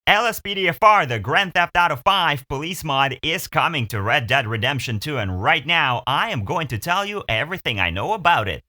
LSPDFR, the Grand Theft Auto 5 Police Mod, is coming to Red Dead Redemption 2, and right now, I am going to tell you everything I know about it.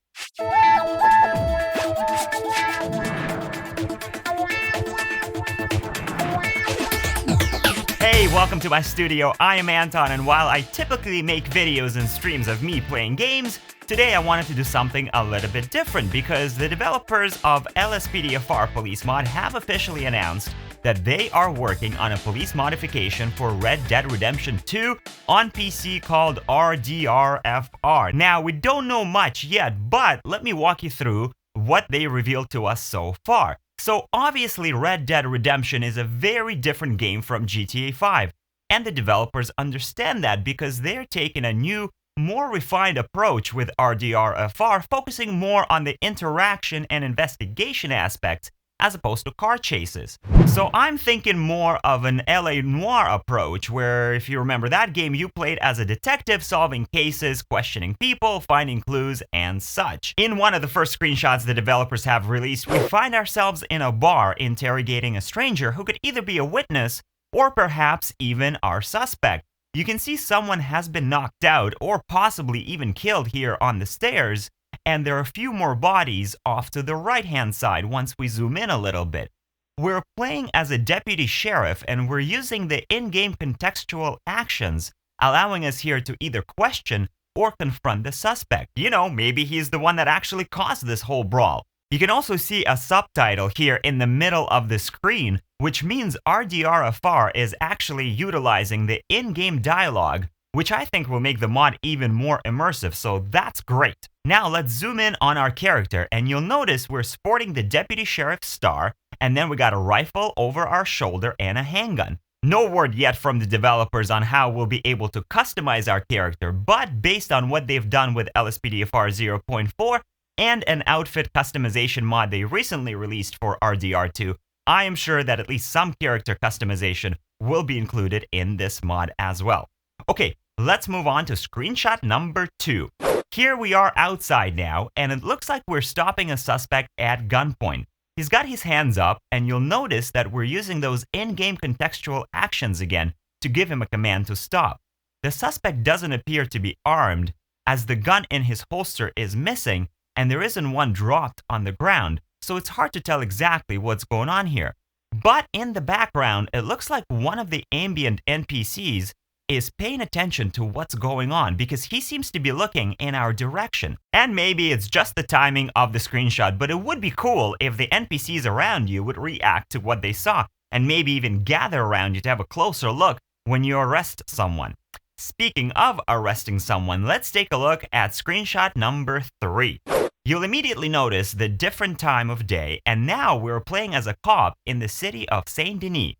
Hey, welcome to my studio. I am Anton, and while I typically make videos and streams of me playing games, today I wanted to do something a little bit different because the developers of LSPDFR Police Mod have officially announced that they are working on a police modification for Red Dead Redemption 2 on PC called RDRFR. Now, we don't know much yet, but let me walk you through what they revealed to us so far. So obviously Red Dead Redemption is a very different game from GTA 5, and the developers understand that because they're taking a new, more refined approach with RDRFR, focusing more on the interaction and investigation aspects as opposed to car chases. So I'm thinking more of an LA Noire approach, where if you remember that game, you played as a detective solving cases, questioning people, finding clues, and such. In one of the first screenshots the developers have released, we find ourselves in a bar interrogating a stranger who could either be a witness or perhaps even our suspect. You can see someone has been knocked out or possibly even killed here on the stairs, and there are a few more bodies off to the right-hand side once we zoom in a little bit. We're playing as a deputy sheriff, and we're using the in-game contextual actions, allowing us here to either question or confront the suspect. You know, maybe he's the one that actually caused this whole brawl. You can also see a subtitle here in the middle of the screen, which means RDRFR is actually utilizing the in-game dialogue, which I think will make the mod even more immersive, so that's great. Now let's zoom in on our character, and you'll notice we're sporting the Deputy Sheriff's star, and then we got a rifle over our shoulder and a handgun. No word yet from the developers on how we'll be able to customize our character, but based on what they've done with LSPDFR 0.4 and an outfit customization mod they recently released for RDR2, I am sure that at least some character customization will be included in this mod as well. Okay, let's move on to screenshot number 2. Here we are outside now, and it looks like we're stopping a suspect at gunpoint. He's got his hands up, and you'll notice that we're using those in-game contextual actions again to give him a command to stop. The suspect doesn't appear to be armed, as the gun in his holster is missing, and there isn't one dropped on the ground, so it's hard to tell exactly what's going on here. But in the background, it looks like one of the ambient NPCs is paying attention to what's going on because he seems to be looking in our direction. And maybe it's just the timing of the screenshot, but it would be cool if the NPCs around you would react to what they saw and maybe even gather around you to have a closer look when you arrest someone. Speaking of arresting someone, let's take a look at screenshot number 3. You'll immediately notice the different time of day, and now we're playing as a cop in the city of Saint Denis.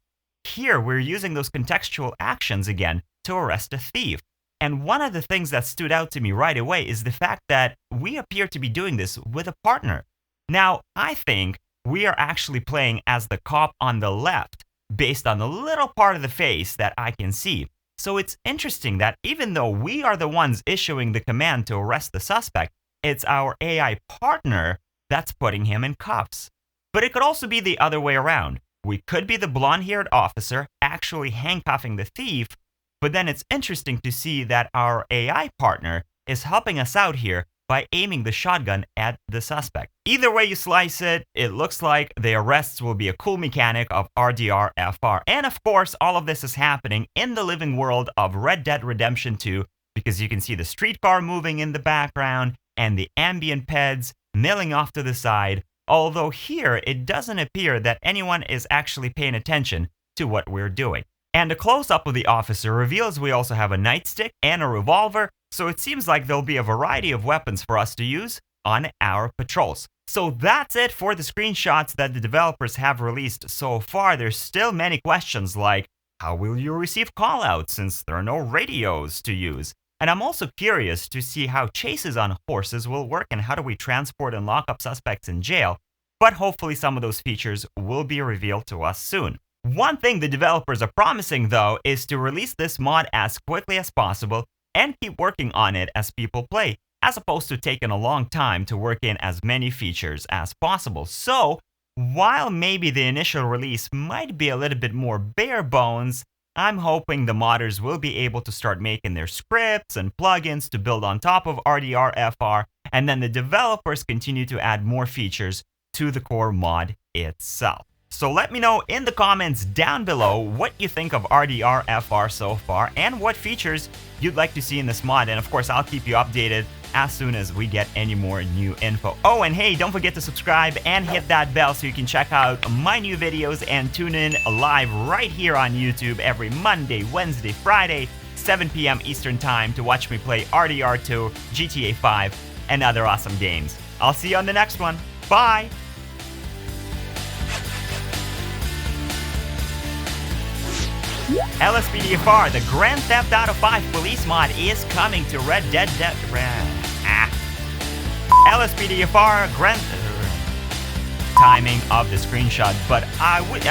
Here we're using those contextual actions again to arrest a thief. And one of the things that stood out to me right away is the fact that we appear to be doing this with a partner. Now, I think we are actually playing as the cop on the left, based on the little part of the face that I can see. So it's interesting that even though we are the ones issuing the command to arrest the suspect, it's our AI partner that's putting him in cuffs. But it could also be the other way around. We could be the blonde-haired officer actually handcuffing the thief, but then it's interesting to see that our AI partner is helping us out here by aiming the shotgun at the suspect. Either way you slice it, it looks like the arrests will be a cool mechanic of RDRFR. And of course, all of this is happening in the living world of Red Dead Redemption 2, because you can see the streetcar moving in the background and the ambient peds milling off to the side, although here it doesn't appear that anyone is actually paying attention to what we're doing. And a close-up of the officer reveals we also have a nightstick and a revolver, so it seems like there'll be a variety of weapons for us to use on our patrols. So that's it for the screenshots that the developers have released so far. There's still many questions like, how will you receive callouts since there are no radios to use? And I'm also curious to see how chases on horses will work and how do we transport and lock up suspects in jail, but hopefully some of those features will be revealed to us soon. One thing the developers are promising, though, is to release this mod as quickly as possible and keep working on it as people play, as opposed to taking a long time to work in as many features as possible. So while maybe the initial release might be a little bit more bare bones, I'm hoping the modders will be able to start making their scripts and plugins to build on top of RDRFR, and then the developers continue to add more features to the core mod itself. So let me know in the comments down below what you think of RDRFR so far and what features you'd like to see in this mod, and of course I'll keep you updated as soon as we get any more new info. Oh, and hey, don't forget to subscribe and hit that bell so you can check out my new videos and tune in live right here on YouTube every Monday, Wednesday, Friday, 7 p.m. Eastern Time to watch me play RDR2, GTA 5, and other awesome games. I'll see you on the next one. Bye! LSPDFR, the Grand Theft Auto 5 Police Mod is coming to Red Dead LSPDFR Grand timing of the screenshot, but I would